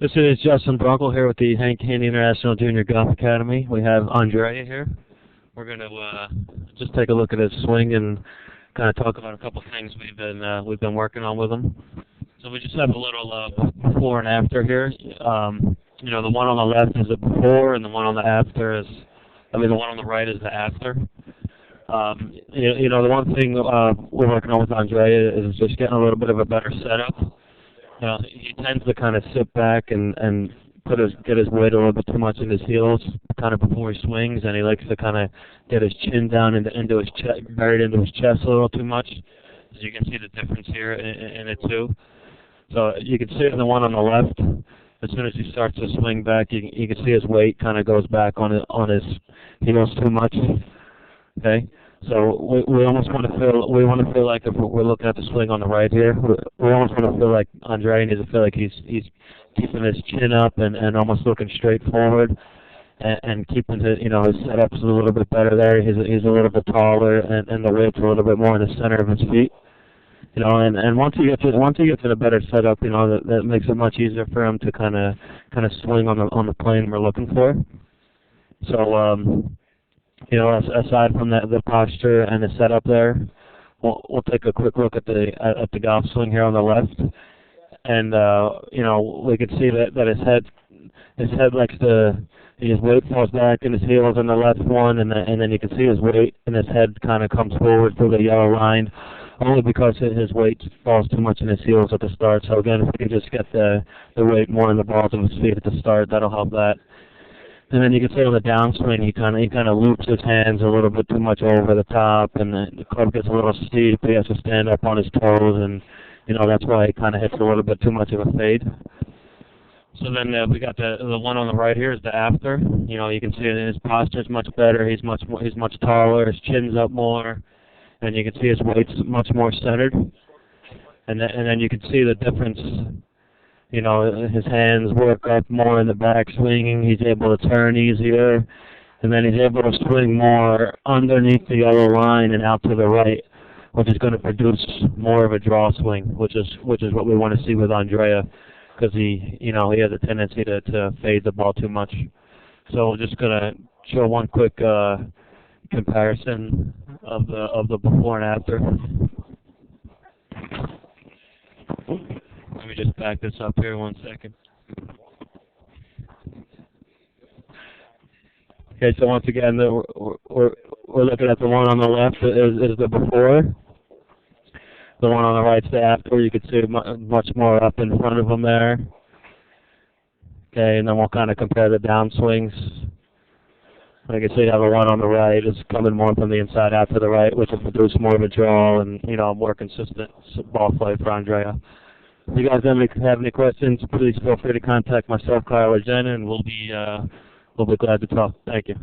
This is Justin Brunkel here with the Hank Haney International Junior Golf Academy. We have Andrea here. We're going to just take a look at his swing and kind of talk about a couple things we've been working on with him. So we just have a little before and after here. You know, the one on the left is the before, and the one on the after is, the one on the right is the after. You know, the one thing we're working on with Andrea is just getting a little bit of a better setup. You know, he tends to kind of sit back and get his weight a little bit too much in his heels kind of before he swings, and he likes to kind of get his chin down into his chest, buried into his chest a little too much. As you can see the difference here in it too. So you can see in the one on the left, as soon as he starts to swing back, you can see his weight kind of goes back on his heels too much. Okay. So we almost want to feel like if we're looking at the swing on the right here, we almost want to feel like Andrea needs to feel like he's keeping his chin up and almost looking straight forward and keeping his setups a little bit better there. He's a little bit taller and the weight's a little bit more in the center of his feet. You know, and once he gets in a better setup, you know, that makes it much easier for him to kind of swing on the plane we're looking for. So you know, aside from the posture and the setup there, we'll take a quick look at the golf swing here on the left, and you know, we can see that his head likes to, his weight falls back in his heels on the left one, and then you can see his weight and his head kind of comes forward through the yellow line, only because his weight falls too much in his heels at the start. So again, if we can just get the weight more in the balls of his feet at the start, that'll help that. And then you can see on the downswing, he kind of loops his hands a little bit too much over the top, and the club gets a little steep. He has to stand up on his toes, and you know, that's why he kind of hits a little bit too much of a fade. So then we got the one on the right here is the after. You know, you can see his posture is much better. He's much taller. His chin's up more, and you can see his weight's much more centered. And then you can see the difference. You know, his hands work up more in the back swinging. He's able to turn easier, and then he's able to swing more underneath the yellow line and out to the right, which is going to produce more of a draw swing, which is what we want to see with Andrea, because he has a tendency to fade the ball too much. So we're just going to show one quick comparison of the before and after. Let me just back this up here 1 second. Okay, so once again, we're looking at the one on the left is the before. The one on the right's the after. You can see much more up in front of him there. Okay, and then we'll kind of compare the downswings. Like I say, you have the one on the right is coming more from the inside after the right, which will produce more of a draw and, you know, more consistent ball flight for Andrea. If you guys have any questions, please feel free to contact myself, Kyle, or Jenna, and we'll be glad to talk. Thank you.